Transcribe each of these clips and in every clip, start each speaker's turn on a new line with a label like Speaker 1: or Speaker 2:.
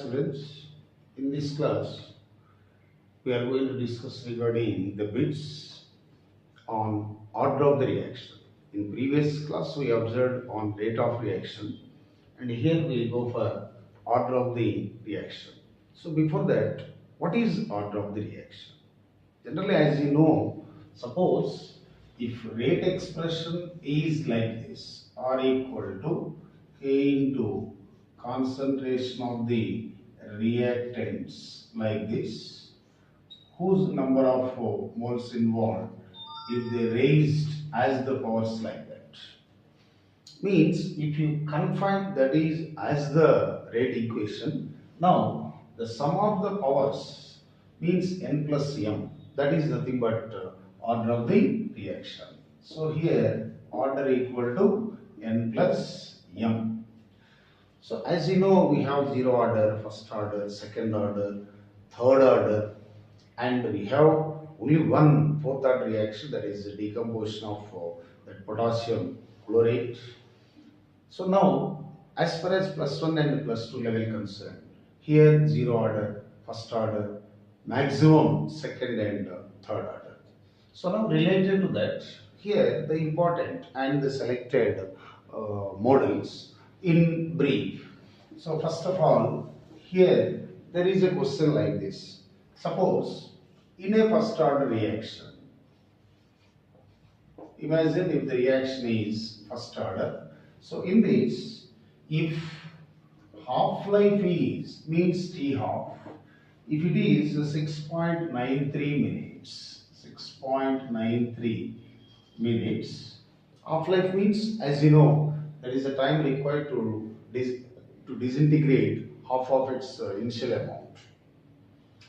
Speaker 1: Students, in this class, we are going to discuss regarding the bits on order of the reaction. In previous class, we observed on rate of reaction, and here we go for order of the reaction. So before that, what is order of the reaction? Generally, as you know, suppose if rate expression is like this, R equal to K into concentration of the reactants like this, whose number of moles involved if they raised as the powers like that. Means if you confine that is as the rate equation, now the sum of the powers means n plus m, that is nothing but order of the reaction. So here order equal to n plus m. So as you know, we have zero order, first order, second order, third order, and we have only one fourth order reaction, that is the decomposition of that potassium chlorate. So now, as far as plus 1 and plus 2 level concerned, here zero order, first order, maximum second and third order. So now related to that, here the important and the selected models in brief. So first of all, here there is a question like this. Suppose in a first order reaction, imagine if the reaction is first order. So in this, if half-life is means T half, if it is 6.93 minutes, 6.93 minutes, half-life means, as you know, that is the time required to disintegrate half of its initial amount.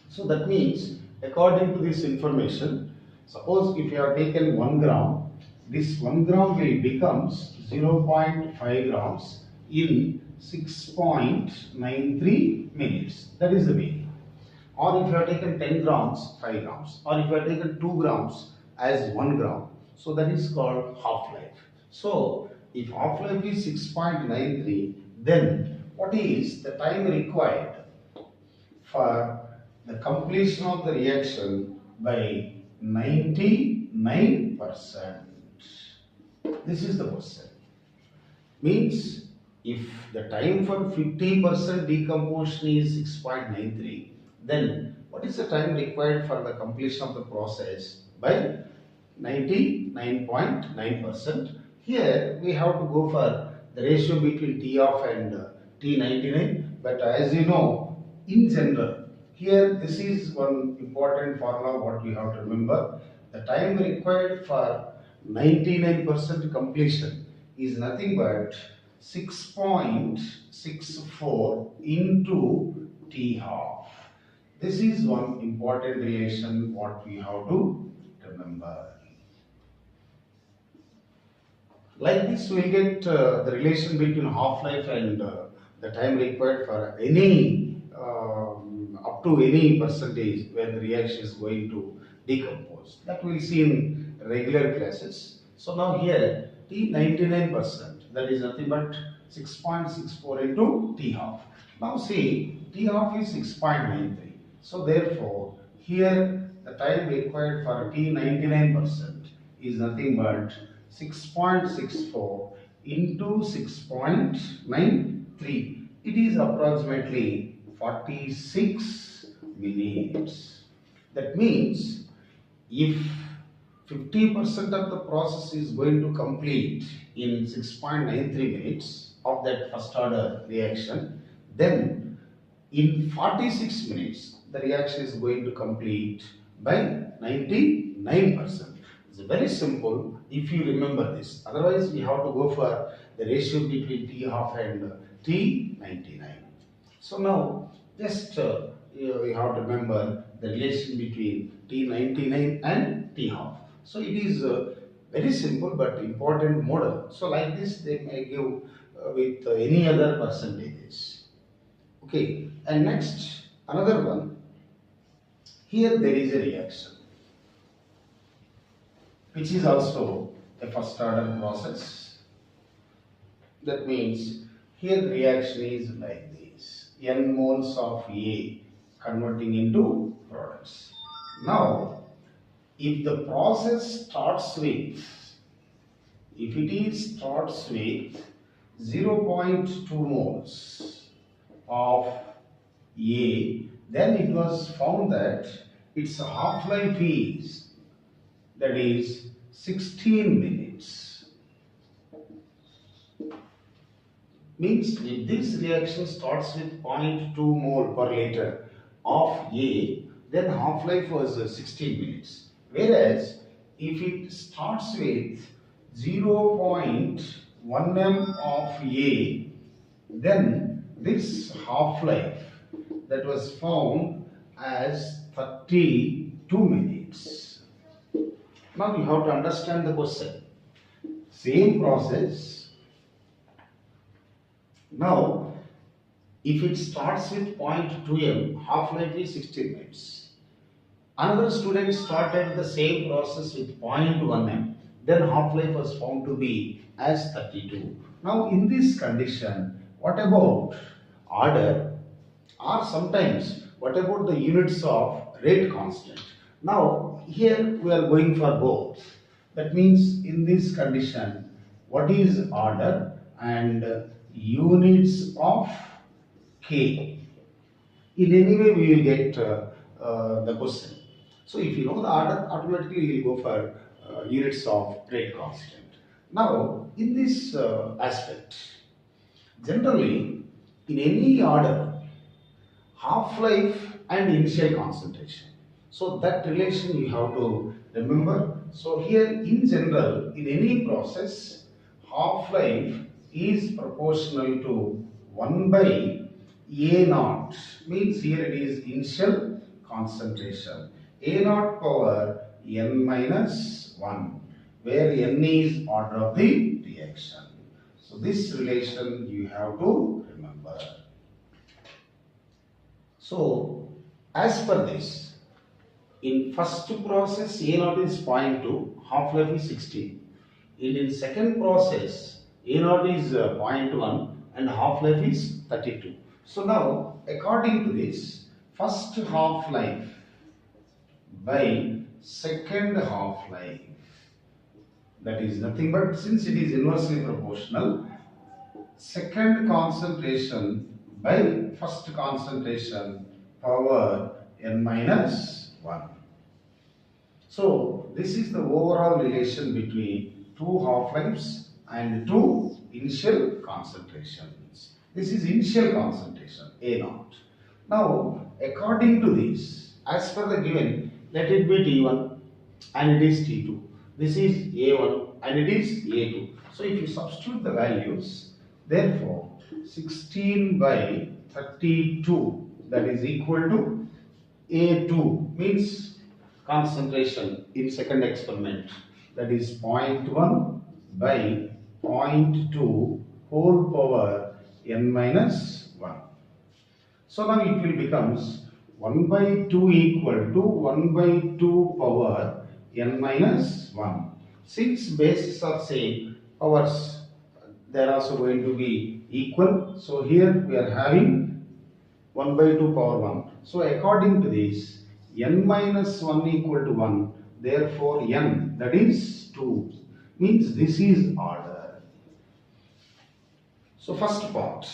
Speaker 1: So that means, according to this information, suppose if you have taken 1 gram, this 1 gram will becomes 0.5 grams in 6.93 minutes. That is the meaning. Or if you have taken 10 grams, 5 grams. Or if you have taken 2 grams as 1 gram. So that is called half-life. So if half-life is 6.93, then what is the time required for the completion of the reaction by 99%? This is the question. Means if the time for 50% decomposition is 6.93, then what is the time required for the completion of the process by 99.9%? Here we have to go for the ratio between T off and T99, but as you know, in general, here this is one important formula what we have to remember. The time required for 99% completion is nothing but 6.64 into T half. This is one important relation what we have to remember. Like this, we will get the relation between half-life and the time required for any up to any percentage when the reaction is going to decompose. That we will see in regular classes. So now here T99%, that is nothing but 6.64 into T half. Now see, T half is 6.93. So therefore here the time required for T99% is nothing but 6.64 into 6.93. It is approximately 46 minutes. That means if 50% of the process is going to complete in 6.93 minutes of that first order reaction, then in 46 minutes the reaction is going to complete by 99%. It's very simple if you remember this. Otherwise, we have to go for the ratio between T half and T99. So now, just you have to remember the relation between T99 and T half. So it is very simple but important model. So like this, they may give with any other percentages. Okay, and next another one. Here there is a reaction, which is also a first order process. That means here the reaction is like this. n moles of A converting into products. Now, if the process starts with, if it is starts with 0.2 moles of A, then it was found that its half-life is, that is 16 minutes. Means if this reaction starts with 0.2 mole per liter of A, then half-life was 16 minutes. Whereas if it starts with 0.1 m of A, then this half-life that was found as 32 minutes. Now you have to understand the question. Same process. Now, if it starts with 0.2 m, half-life is 16 minutes. Another student started the same process with 0.1 m, then half-life was found to be as 32. Now, in this condition, what about order, or sometimes what about the units of rate constant? Now, here we are going for both. That means in this condition, what is order and units of K? In any way we will get the question. So if you know the order, automatically you will go for units of rate constant. Now in this aspect, generally in any order, half-life and initial concentration. So that relation you have to remember. So here in general, in any process, half-life is proportional to 1 by A naught. Means here it is initial concentration. A naught power n minus 1, where n is order of the reaction. So this relation you have to remember. So as per this, in first process A naught is 0.2, half-life is 16. In second process A naught is 0.1 and half-life is 32. So now according to this, first half-life by second half-life, that is nothing but, since it is inversely proportional, second concentration by first concentration power n minus 1. So this is the overall relation between two half-lives and two initial concentrations. This is initial concentration A naught. Now according to this, as per the given, let it be T1 and it is T2. This is A1 and it is A2. So if you substitute the values, therefore 16 by 32, that is equal to A2, means concentration in second experiment, that is 0.1 by 0.2 whole power n minus 1. So now it will becomes 1 by 2 equal to 1 by 2 power n minus 1. Since bases are same, powers they are also going to be equal. So here we are having 1 by 2 power 1. So according to this, n minus 1 equal to 1. Therefore n, that is 2. Means this is order. So first part,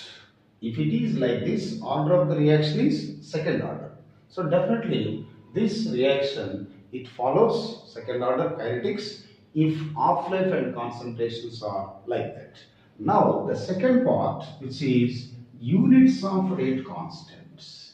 Speaker 1: if it is like this, order of the reaction is second order. So definitely this reaction, it follows second order kinetics if half-life and concentrations are like that. Now the second part, which is units of rate constants.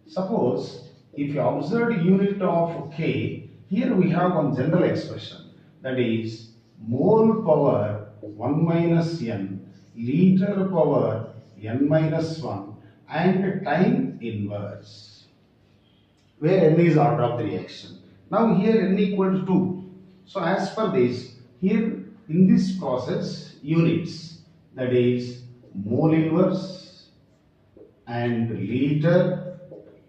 Speaker 1: Suppose if you observe unit of K, here we have one general expression, that is mole power 1 minus n, liter power n minus 1 and time inverse, where n is order of the reaction. Now here n equal to 2. So as per this, here in this process, units, that is mole inverse and liter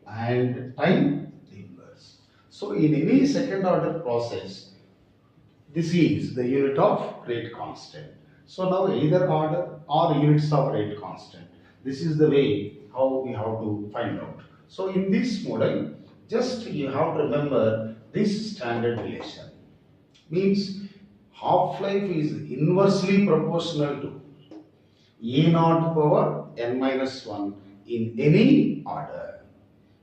Speaker 1: and time inverse. So in any second order process, this is the unit of rate constant. So now either order or units of rate constant. This is the way how we have to find out. So in this model, just you have to remember this standard relation. Means half-life is inversely proportional to A naught power n minus 1 in any order.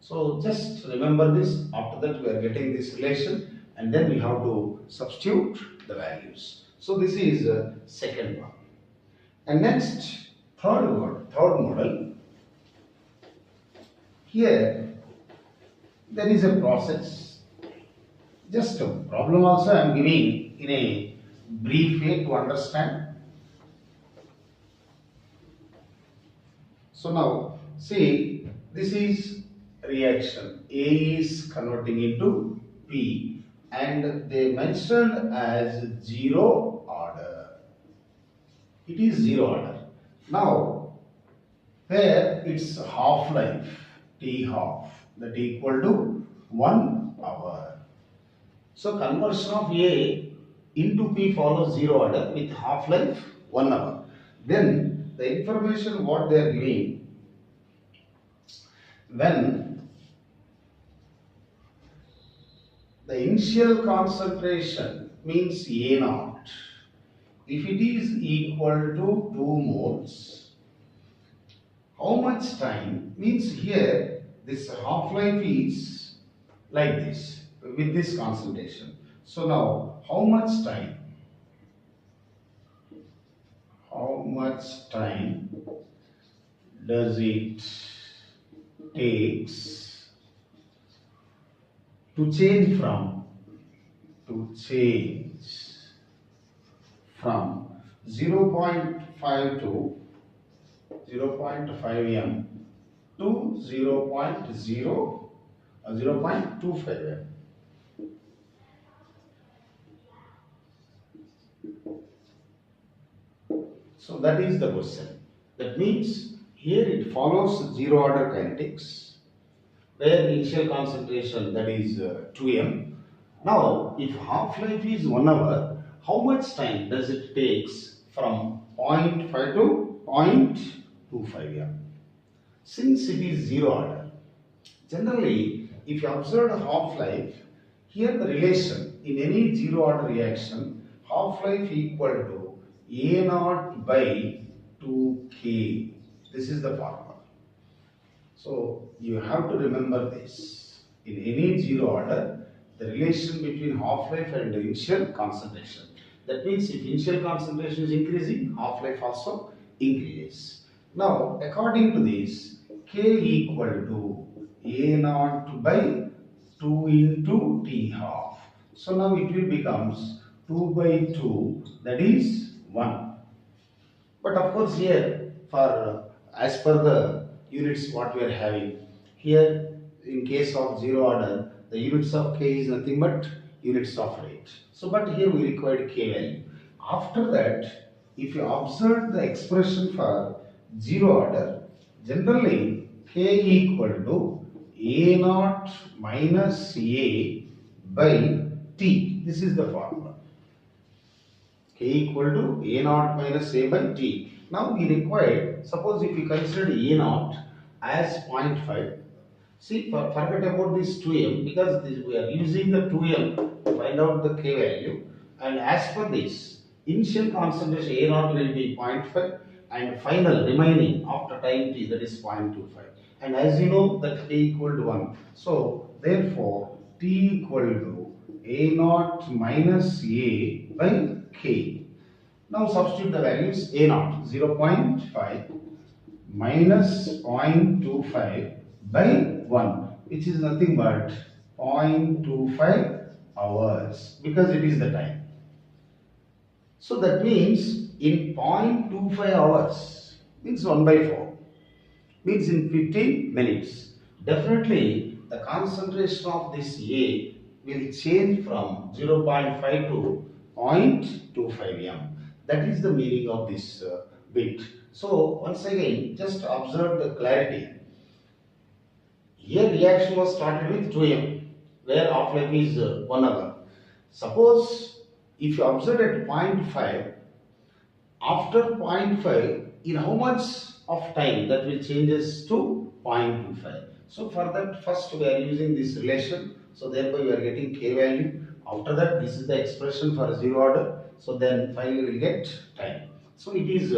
Speaker 1: So just remember this. After that we are getting this relation and then we have to substitute the values. So this is second one. And next, third model. Here there is a process. Just a problem also I am giving in a brief way to understand. So now see, this is reaction. A is converting into P and they mentioned as 0 order. It is 0 order. Now where its half-life T half that equal to 1 hour. So conversion of A into P follows 0 order with half-life 1 hour. Then the information what they are giving, when the initial concentration means A naught, if it is equal to 2 moles, how much time means here this half-life is like this with this concentration. So now how much time does it takes to change from 0.5 to 0.5 m to 0.25 m. So that is the question. That means here it follows 0 order kinetics where initial concentration that is 2m. Now if half-life is 1 hour, how much time does it takes from 0.5 to 0.25 m? Since it is 0 order, generally if you observe a half-life, here the relation in any 0 order reaction, half-life equal to A naught by 2k. This is the formula. So you have to remember this. In any 0 order, the relation between half-life and the initial concentration. That means if initial concentration is increasing, half-life also increases. Now according to this, k equal to A naught by 2 into T half. So now it will becomes 2 by 2, that is 1. But of course here for as per the units what we are having, here in case of 0 order the units of k is nothing but units of rate. So but here we required k value. After that if you observe the expression for 0 order, generally k equal to A naught minus A by T. This is the formula. K equal to A naught minus A by T. Now we required, suppose if we consider A naught as 0.5, see forget about this 2m because we are using the 2m to find out the k value, and as per this initial concentration A naught will be 0.5 and final remaining after time t, that is 0.25, and as you know that t equal to 1, so therefore t equal to A naught minus A by k. Now substitute the values. A naught 0.5 minus 0.25 by 1, which is nothing but 0.25 hours because it is the time. So that means in 0.25 hours means 1 by 4 means in 15 minutes. Definitely the concentration of this A will change from 0.5 to 0.25 m. That is the meaning of this bit. So once again just observe the clarity. Here reaction was started with 2m where half-life is 1 hour. Suppose if you observe at 0.5, after 0.5 in how much of time, that will changes to 0.25. So for that, first we are using this relation. So thereby we are getting k value. After that, this is the expression for zero order. So then finally we will get time. So it is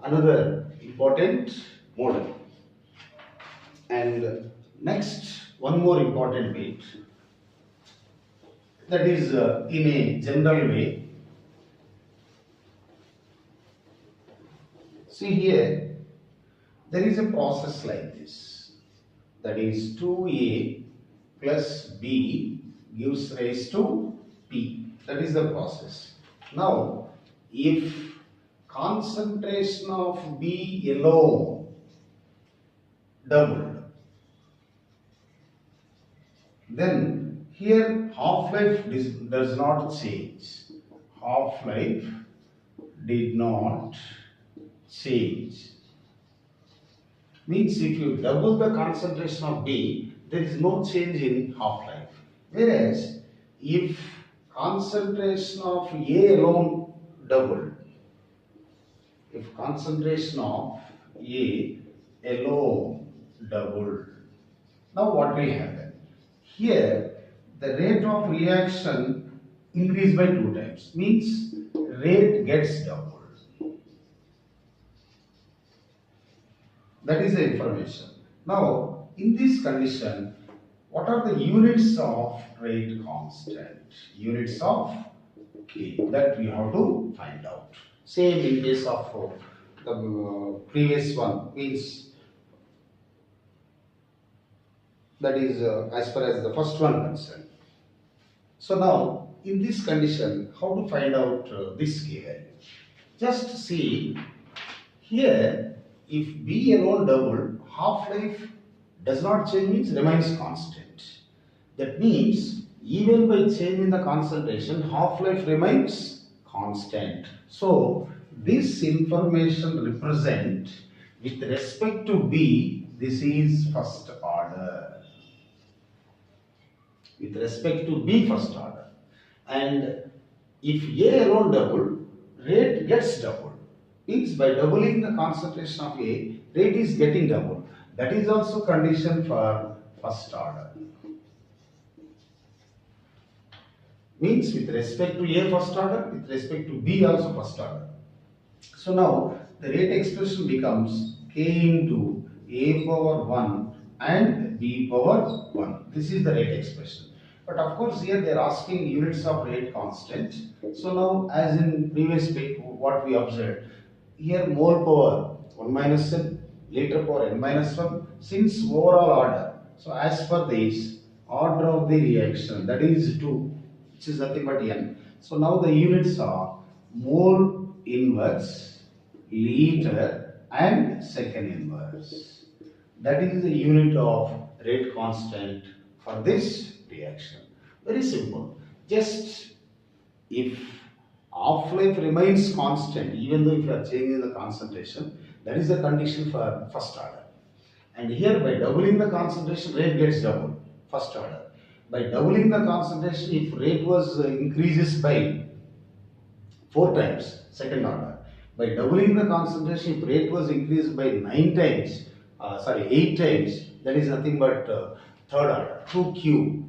Speaker 1: another important model. And next, one more important bit, that is in a general way. See here, there is a process like this, that is 2a plus b gives rise to p. That is the process. Now, if concentration of b alone doubled, then here half-life does not change. Half-life did not change. Means if you double the concentration of B, there is no change in half-life. Whereas if concentration of A alone doubled, if concentration of A alone doubled, now what will happen? Here the rate of reaction increased by 2 times, means rate gets doubled. That is the information. Now, in this condition, what are the units of rate constant? Units of K, that we have to find out. Same in case of the previous one, means that is as far as the first one concerned. So now, in this condition, how to find out this K value? Just see here. If B alone doubled, half-life does not change, means remains constant. That means even by changing the concentration, half-life remains constant. So this information represent with respect to B, this is first order. With respect to B, first order. And if A alone doubled, rate gets doubled. Means by doubling the concentration of A, rate is getting doubled. That is also condition for first order. Means with respect to A first order, with respect to B also first order. So now the rate expression becomes K into A power 1 and B power 1. This is the rate expression. But of course here they are asking units of rate constant. So now as in previous bit what we observed, here mole power 1 minus n, liter power n minus 1, since overall order. So as per this, order of the reaction, that is 2, which is nothing but n. So now the units are mole inverse, liter and second inverse. That is the unit of rate constant for this reaction. Very simple. Just if half-life remains constant, even though if you are changing the concentration, that is the condition for first order. And here by doubling the concentration, rate gets doubled, first order. By doubling the concentration, if rate was increases by 4 times, second order. By doubling the concentration, if rate was increased by 8 times, that is nothing but third order, 2q.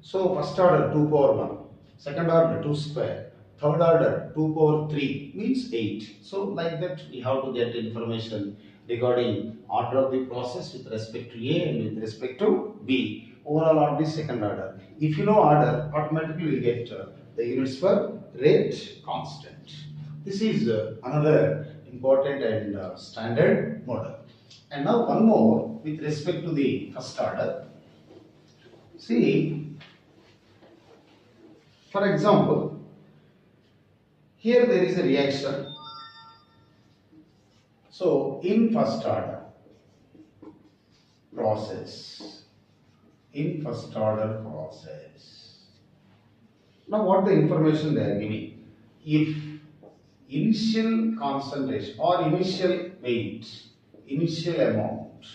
Speaker 1: So first order 2 power 1, second order 2 square. Third order 2 power 3 means 8. So like that we have to get information regarding order of the process with respect to A and with respect to B. Overall order is second order. If you know order, automatically we will get the units for rate constant. This is another important and standard model. And now one more with respect to the first order. See, for example, here there is a reaction. So in first order process, now what the information they are giving? If initial concentration or initial weight, initial amount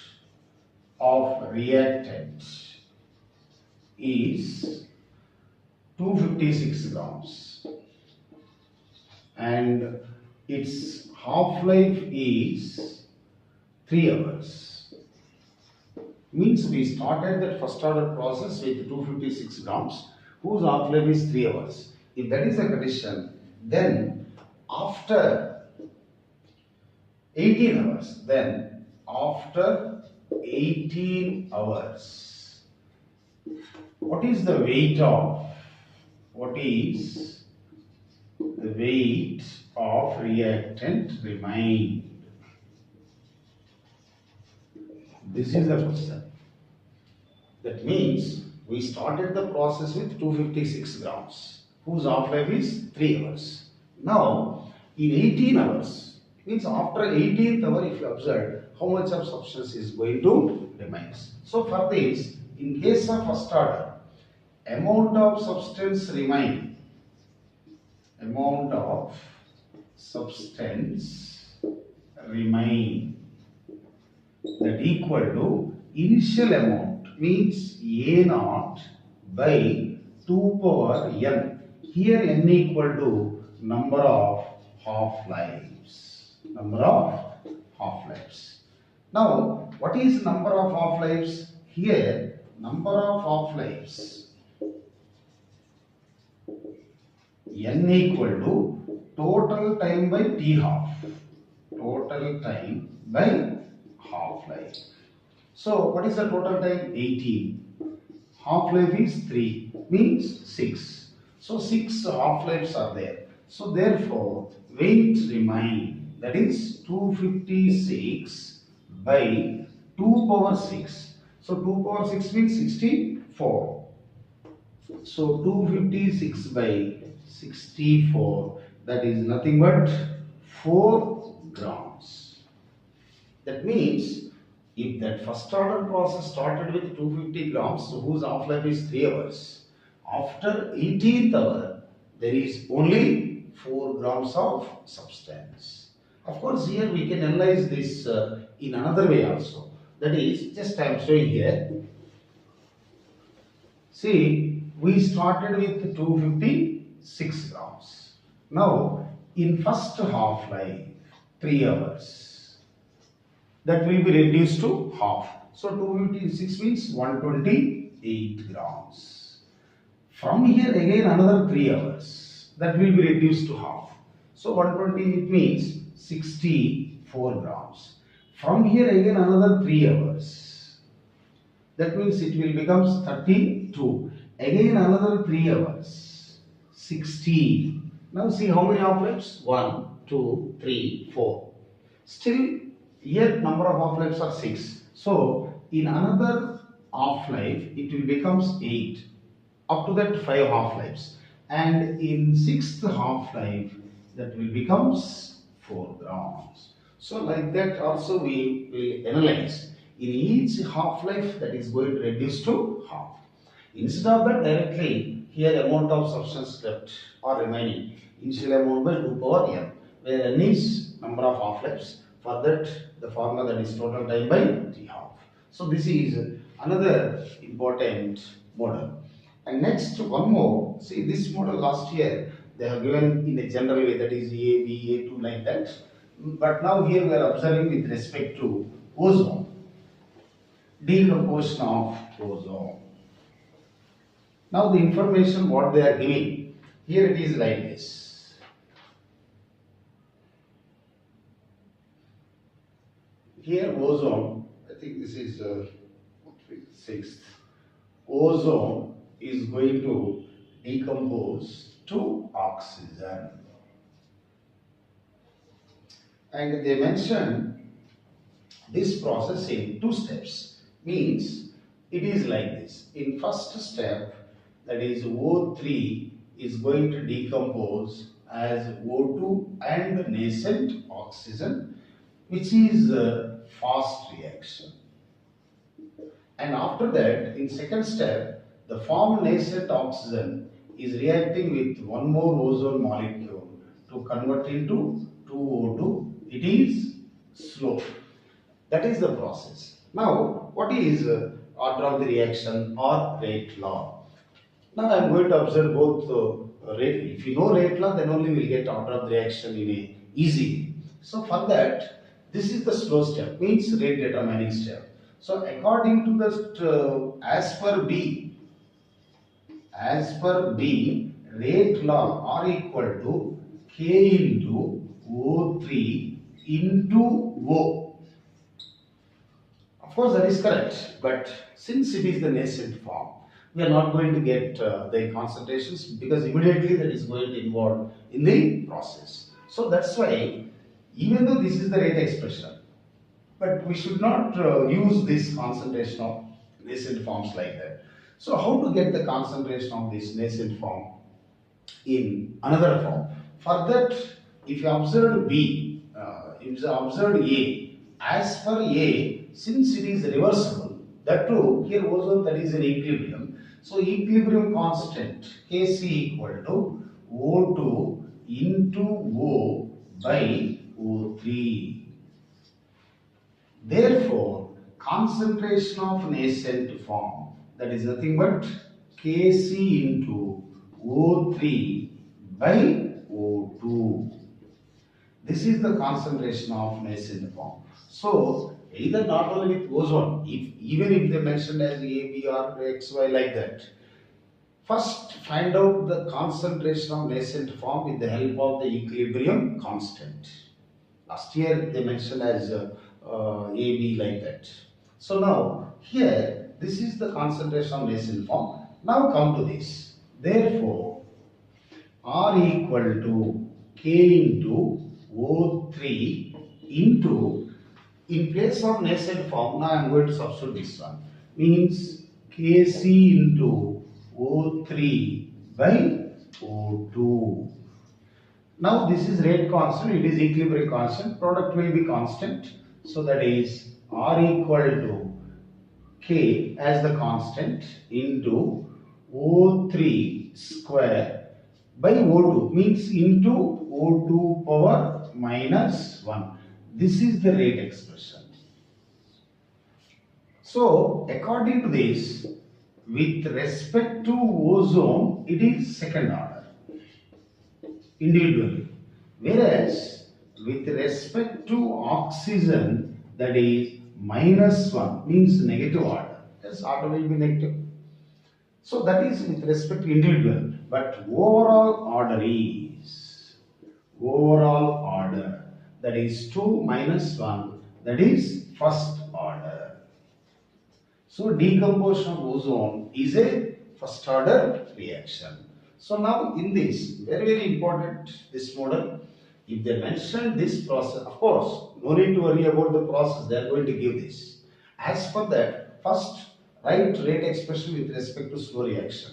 Speaker 1: of reactant is 256 grams and its half-life is 3 hours. Means we started that first order process with 256 grams whose half-life is 3 hours. If that is the condition, then after 18 hours, what is the weight of reactant remained? This is the question. That means we started the process with 256 grams whose half-life is 3 hours. Now in 18 hours, means after 18th hour, if you observe how much of substance is going to remain. So for this, in case of first order, amount of substance remain that equal to initial amount, means A naught by 2 power n. Here n equal to number of half-lives. Now, what is number of half-lives? Here, number of half-lives n equal to total time by t half. Half-life. So, what is the total time? 18. Half-life is 3, means 6. So, 6 half-lives are there. So, therefore, weight remain, that is 256 by 2 power 6. So, 2 power 6 means 64. So, 256 by 64, that is nothing but 4 grams. That means, if that first order process started with 250 grams, so whose half-life is 3 hours, after 18th hour, there is only 4 grams of substance. Of course, here we can analyze this in another way also. That is, just I am showing here. See, we started with 256 grams. Now, in first half-life, 3 hours, that will be reduced to half. So, 256 means 128 grams. From here again another 3 hours, that will be reduced to half. So, 128 means 64 grams. From here again another 3 hours, that means it will become 32. Again another 3 hours, 60. Now see how many half-lives? 1, 2, 3, 4. Still here number of half-lives are 6. So in another half-life it will become 8. Up to that 5 half-lives. And in 6th half-life that will become 4 grams. So like that also we will analyze. In each half-life that is going to reduce to half. Instead of that, directly here amount of substance left or remaining, initial amount by 2 power n, where n is number of half-lives. For that, the formula that is total time by t half. So this is another important model. And next one more. See, this model last year they have given in a general way, that is A, B, A2 like that. But now here we are observing with respect to ozone, decomposition of ozone. Now the information what they are giving, here it is like this. Here ozone, I think this is 6th. Ozone is going to decompose to oxygen. And they mention this process in 2 steps. Means it is like this. In first step, that is O3 is going to decompose as O2 and nascent oxygen, which is a fast reaction. And after that, in second step, the formed nascent oxygen is reacting with one more ozone molecule to convert into 2O2. It is slow. That is the process. Now, what is order of the reaction or rate law? Now I am going to observe both rate. If you know rate law, then only we will get order of the reaction in a easy way. So for that, This is the slow step, means rate determining step. So according to the as per B, rate log R equal to K into O3 into O. Of course, that is correct, but since it is the nascent form, we are not going to get the concentrations because immediately that is going to involve in the process. So that's why, even though this is the rate expression, but we should not use this concentration of nascent forms like that. So how to get the concentration of this nascent form in another form? For that, if you observe B, if you observe A, as per A, since it is reversible, that too, here ozone that is in equilibrium. So equilibrium constant Kc equal to O2 into O by O3. Therefore, concentration of nascent form, that is nothing but Kc into O3 by O2. This is the concentration of nascent form. So, either not only with ozone, even if they mentioned as A, B or X, Y like that, first find out the concentration of nascent form with the help of the equilibrium constant. Last year they mentioned as AB like that. So now here this is the concentration of nascent form. Now come to this. Therefore, R equal to K into O3 into, in place of nascent form, now I am going to substitute this one, means Kc into O3 by O2. Now this is rate constant, it is equilibrium constant, product will be constant. So that is R equal to K as the constant into O3 square by O2, means into O2 power minus 1. This is the rate expression. So according to this, with respect to ozone, it is second order individually, whereas with respect to oxygen, that is minus 1, means negative order. Yes, order will be negative. So that is with respect to individual, but overall order, that is 2 minus 1, that is first order. So decomposition of ozone is a first order reaction. So now in this, very important, this model, if they mention this process, of course, no need to worry about the process, they are going to give this. As for that, first write rate expression with respect to slow reaction.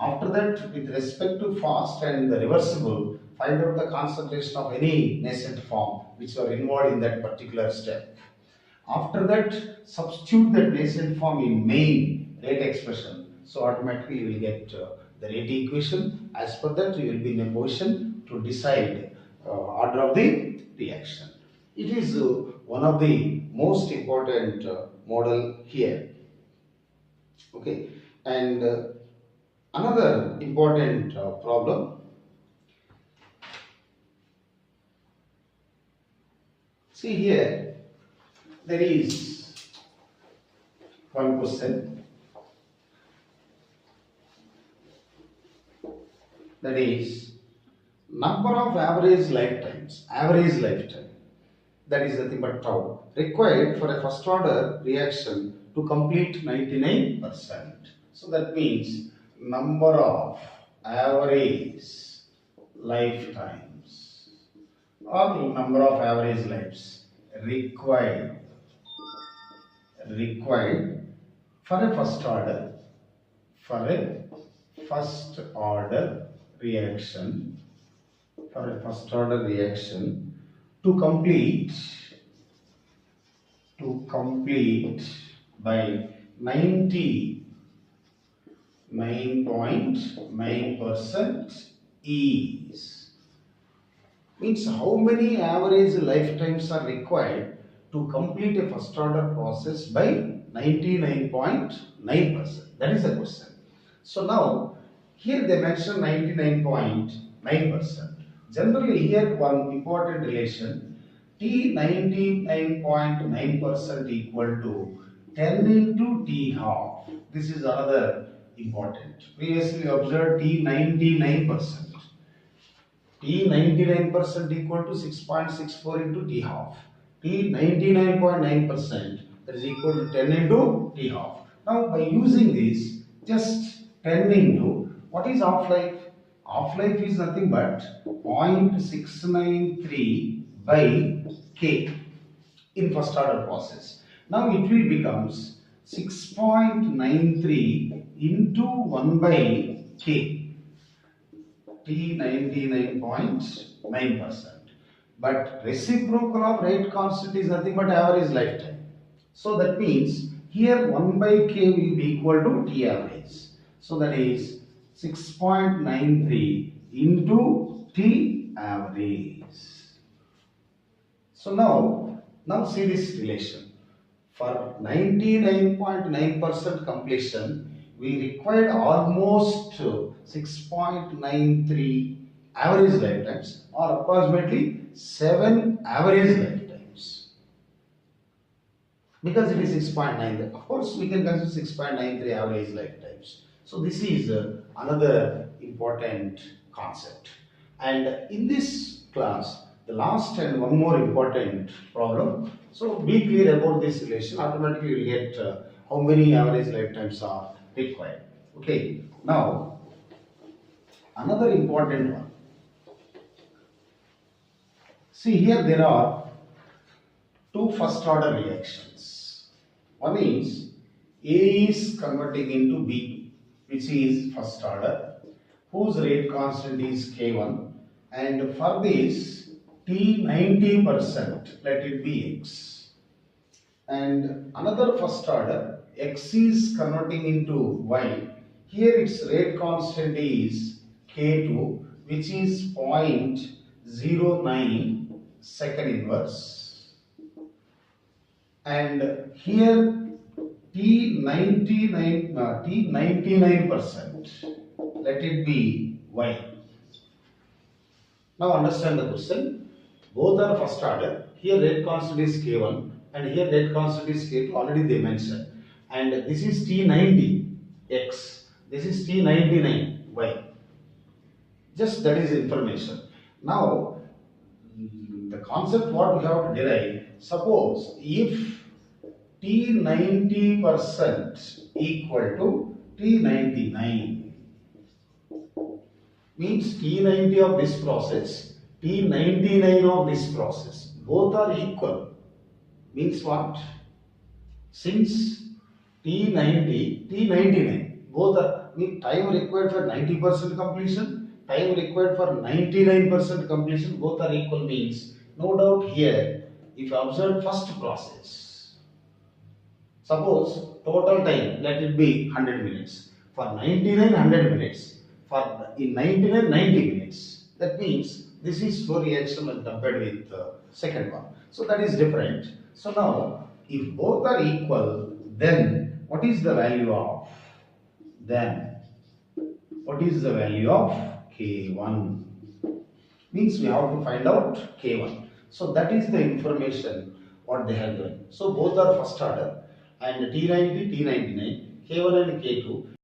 Speaker 1: After that, with respect to fast and the reversible, find out the concentration of any nascent form which are involved in that particular step. After that, substitute that nascent form in main rate expression. So automatically you will get the rate equation. As per that, you will be in a position to decide order of the reaction. It is one of the most important model here. Okay, and another important problem. See here, there is one question, that is number of average lifetime, that is nothing but tau, required for a first order reaction to complete 99%. So that means number of average lifetimes or number of average lives required for a first order reaction to complete by 99.9% is, means how many average lifetimes are required to complete a first order process by 99.9%. That is the question. So now here they mention 99.9%. Generally here one important relation, T99.9% equal to 10 into T half. This is another important. Previously observed T99%. T99% equal to 6.64 into T half. T99.9% that is equal to 10 into T half. Now by using this, just 10 into, what is half life? Half life is nothing but 0.693 by K in first order process. Now it will becomes 6.93 into 1 by K. T99.9%. But reciprocal of rate constant is nothing but average lifetime. So that means here 1 by K will be equal to T average. So that is 6.93 into T average. So now see this relation. For 99.9% completion, we required almost 6.93 average lifetimes or approximately 7 average lifetimes. Because it is 6.9, of course we can consider 6.93 average lifetimes. So this is another important concept. And in this class, the last and one more important problem. So be clear about this relation. Automatically you will get how many average lifetimes are required. Okay. Now another important one. See here there are two first order reactions. One is A is converting into B, which is first order, whose rate constant is K1, and for this T90%, let it be X. And another first order, X is converting into Y. Here its rate constant is K2, which is 0.09 second inverse. And here T99%, let it be Y. Now understand the question. Both are first order. Here rate constant is K1 and here rate constant is K2. Already they mentioned. And this is T90 X. This is T99 Y. Just that is information. Now the concept what we have to derive. Suppose if T90% equal to T99 means T90 of this process, T99 of this process, both are equal. Means what? Since T90, T99, both are time required for 90% completion, time required for 99% completion, both are equal means no doubt here if you observe first process. Suppose total time let it be 100 minutes. For 99 100 minutes. For in 99 90 minutes. That means this is slow reaction when compared with the second one. So that is different. So now if both are equal, then what is the value of? Then what is the value of K1? Means we have to find out K1. So that is the information what they have given. So both are first order and T90, T99, K1 and K2.